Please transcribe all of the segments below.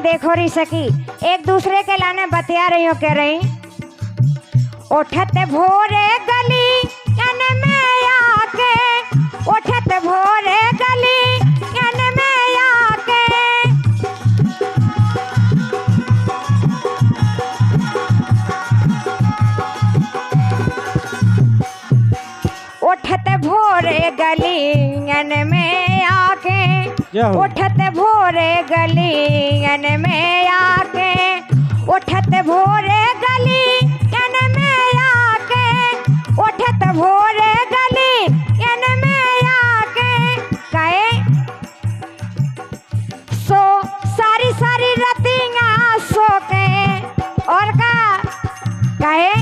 देखो रही सकी एक दूसरे के लाने बतिया रही हो कह रही उठत भोरे गली यन में आके उठत भोरे गली यन में आके उठत भोरे गलियन में आके उठत भोरे गलियन में आके उठत भोरे गलियन में आके उठत भोरे गलियन में आके कहे सो सारी सारी रतियां सो के और का कहे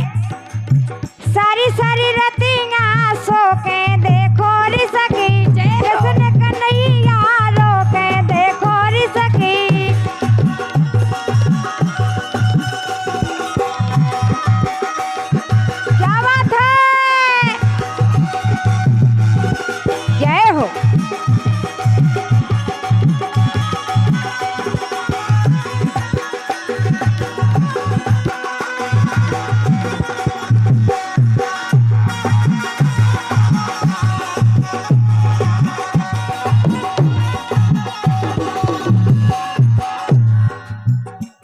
सारी सारी रतियां सो के देखो री सकी कृष्ण कन्हैया रो के देखो री सकी क्या बात है जय हो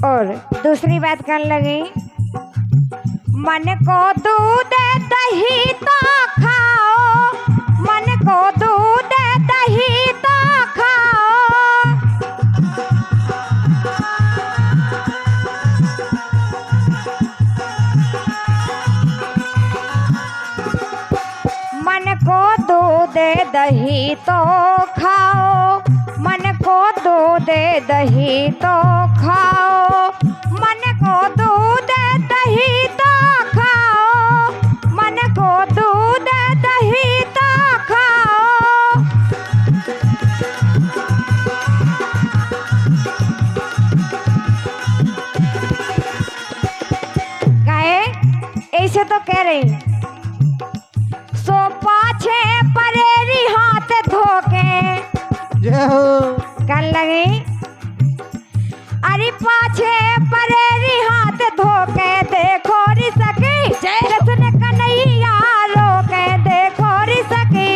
और दूसरी बात करने लगी मन को दूध दही तो खाओ मन को दूध दही तो खाओ मन को दूध दही तो खाओ मन को दूध दही तो खाओ मन को दूध दही तो खाओ मन को दूध दही तो खाओ कहे ऐसे तो कह रही सो पाछे परेरी हाथ धोके कर लगी अरे पाछे परेरी हाथ धोके देखो री सकी कृष्ण कन्हैया रो के देखो री सकी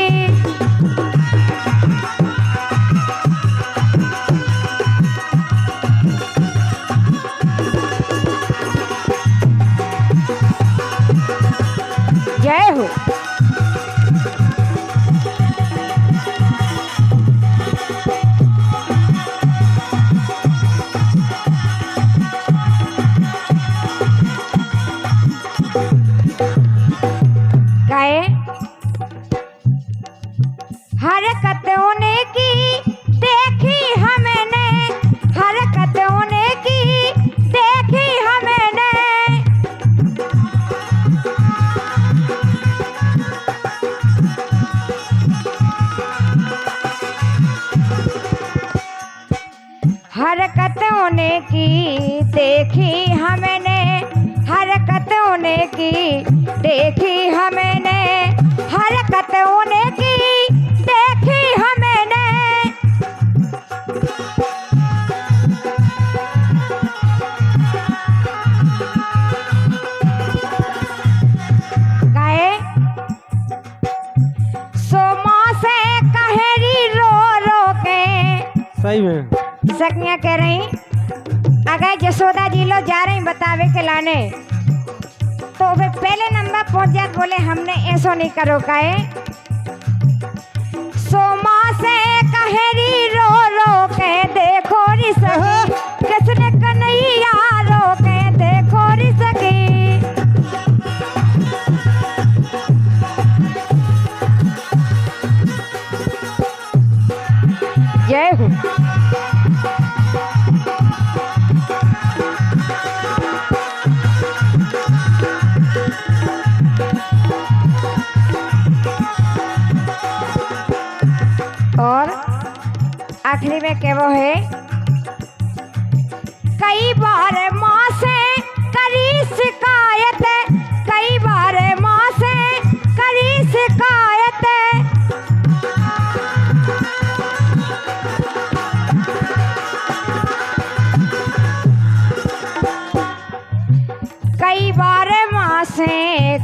जय हो हरकतों ने की देखी हमने हरकतों ने की देखी हमने हरकतों ने की देखी हमने हरकतों ने की देखी हमने हरकतों ने की देखी हमने कहे सोमा से कहेरी रो रो के सही में सखियां कह रही अगर जसोदा जी लोग जा रही बतावे के लाने तो वे पहले नंबर पहुंच जात बोले हमने ऐसा नहीं करो कहे सोमा से कहेरी रो रो के देखो री सकी कृष्ण कन्हैया रो के देखो री सकी जय हो और आखिरी में क्या वो है कई बार माँ से करी शिकायत कई बार माँ से करी शिकायत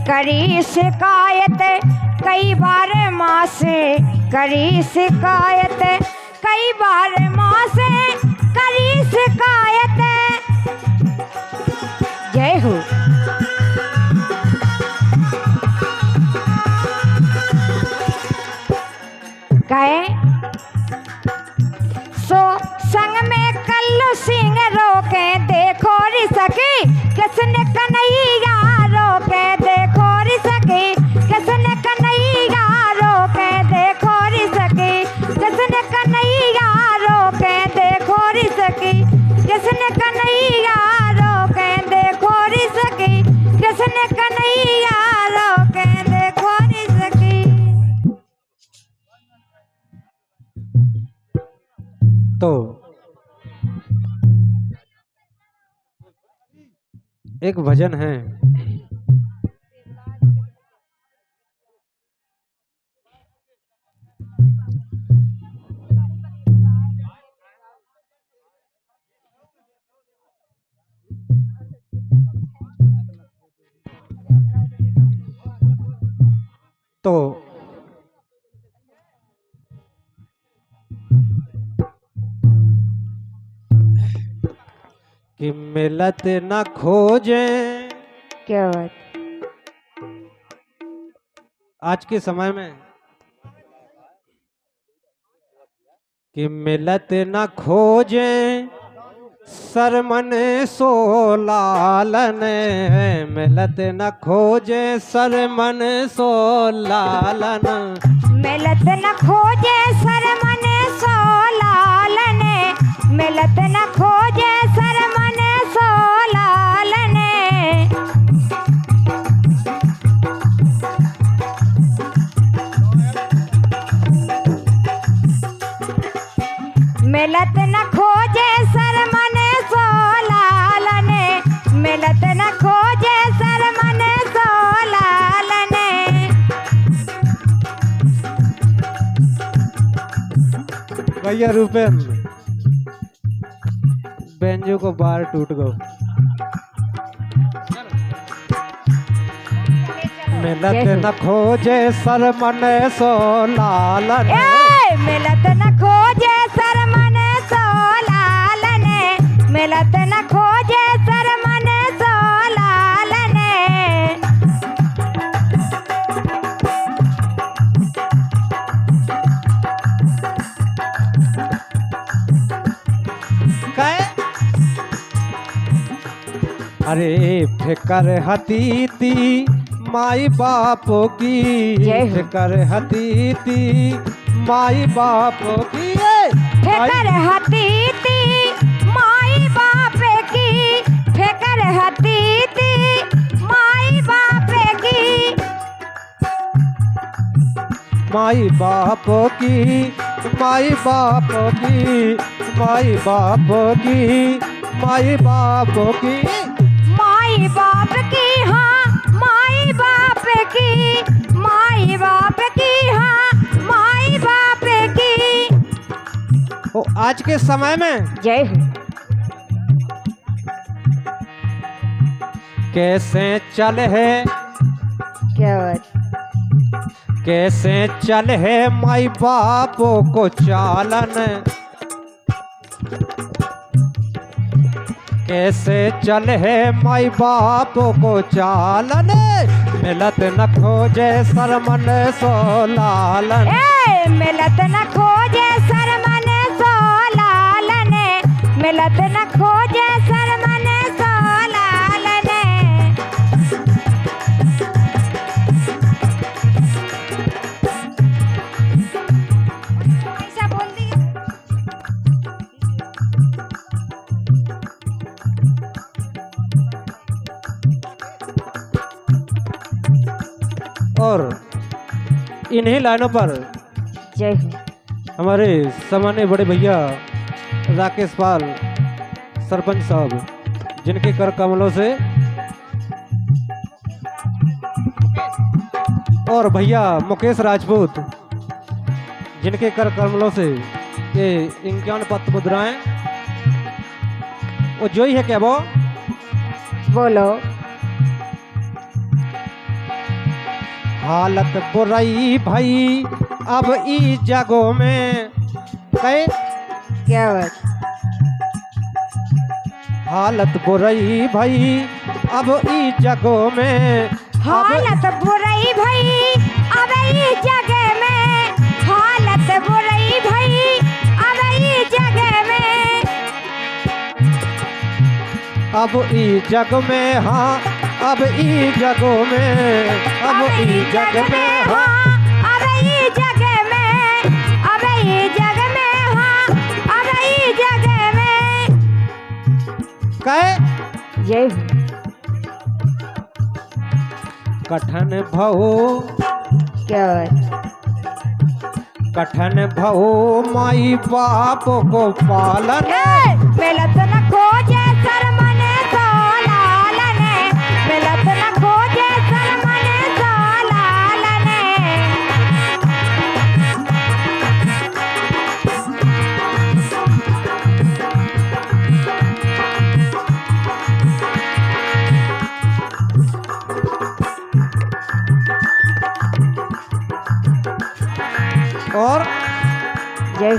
करी शिकायत कई बार माँ से, करी शिकायत कई बार माँ से, करी शिकायत। जय हो। कहे सो संग में कल्लू सिंह रोके देखो री सकी, किसने कन्हैया रोके देखो री सकी, किसने कन्हैया रोके देखो री सकी, किसने कन्हैया रोके देखो री सकी, किसने कन्हैया रोके देखो री सकी, किसने कन्हैया रोके देखो री सकी। तो एक भजन है, तो कि मिलत न खोजे। क्या बात। आज के समय में कि मिलत न खोजे सरमन सो लालन, मिलत न खोजे सरमन सो लालन, मिलत न खोजे सरमन सो लालन, मिलत न खोजे सरमन सो लालन। मिलत न खोजे सरमन सो लालन, मिलत न खोजे सरमन सो लालन। भैया रूपेन बेंजो को बार टूट गो। मिलत न खोजे सरमन सो लालन, मिलत न खोजे सरमन सो लालन, मिलत न खोजे सरमन सो लालन। अरे फिकर हतीती माई बापों की, फिकर हतीती माई बापों की, फिकर हतीती माई बाप की, फिकर हतीती माई बाप की, माई बापों की, माई बापों की, माई बापों की, माई बापों की, माई बाप की, हाँ माई बाप की, माई बाप की, हाँ माई बाप की। ओ आज के समय में जय हो। कैसे चल है, क्या बात। कैसे चल है माई बापों को चालन, कैसे चल है माई बापों को चालन, मिलत न खोजे सरमन सो लालन, मिलत न खोजे सरमन सो लालन, मिलत न खोजे सरमन सो लालन। ऐसा बोल दिया। और इन्हीं लाइनों पर जय हो। हमारे सामान्य बड़े भैया राकेश पाल सरपंच साहब, जिनके कर कमलों से, और भैया मुकेश राजपूत, जिनके कर कमलों से ये 51 पत्र मुद्राएं, वो जो ही है क्या वो बोलो। हालत बुराई भई अब ई जगों में कहे क्या बात। हालत बुराई भई अब ई जगों में हालत बुराई भई अब ई जगह में, हालत बुराई भई अब ई जगह में, अब ई जग में हाँ अब ई जगों में अब ई जग में हाँ अब ई जगह में, अब ई जग में हाँ अब ई जगह में। कहे जय कठन भहो क्या बात। कठन भहो माई बाप को पालन मिलत न खोजे सर मने सोलालने, मिलत न खोजे सर मने सोलालने। और जय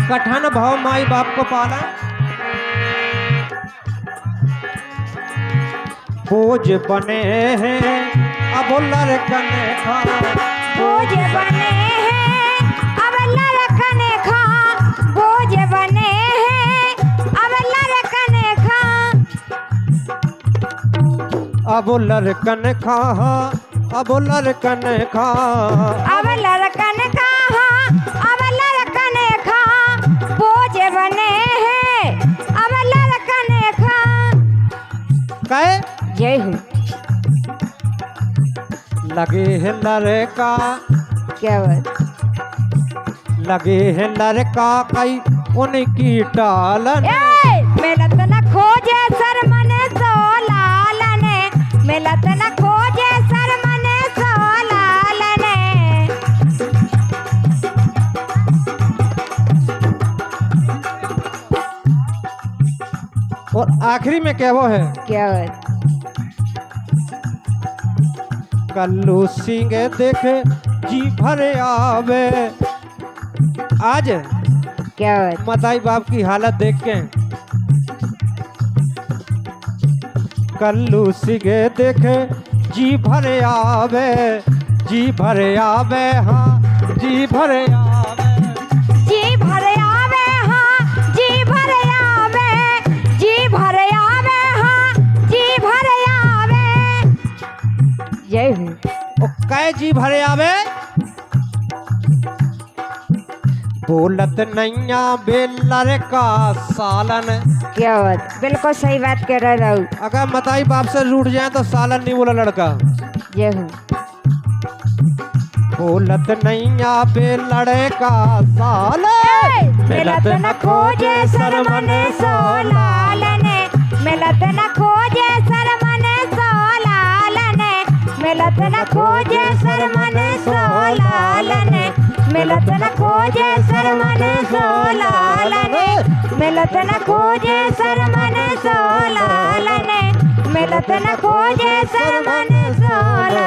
कठन भाव माई बाप को पाला बोझ बने हैं अब लड़कन खा बोझ बने हैं अब लड़कने खा, बोझ बने हैं अब लड़कने खा, अब लड़कन खा अब लड़कन खा अब लड़कन खा, अब लड़कन खा, बोझ बने हैं अब लड़कन खा। कहे जय हो लगे है लड़का क्या बात। लगे है लड़का कई उनकी टालन मिलत न खोजे सर मने सोलालने, मिलत न खोजे सर मने सोलालने। और आखिरी में क्या वो है क्या बात। कल्लू सिंह देखे जी भरे आवे आज क्या बात। मताई बाप की हालत देख के कल्लू सिंह देखे जी भरे आवे, जी भरे आवे हाँ जी भरे आवे, जी भरे आवे हाँ जी भरे आवे, जी भरे आवे हाँ जी भरे आवे। जय हो ओ कै जी भरे आवे बोलत नैया बेलर का सालन। क्या बात। बिल्कुल सही बात कह रहे रहू। अगर मताई बाप से रूठ जाए तो सालन नहीं बोला लड़का। जय हो बोलत नैया बेलड़ का साल मिलत न खोजे सर मने सोलालने, मिलत न खोजे सर मने सोलालने, मिलत न खोजे सर मने सोलालने, मिलत न खोजे सर मने सोलालने, मिलत न खोजे सर मने सोलालने, मिलत न खोजे सर मने सोलालने।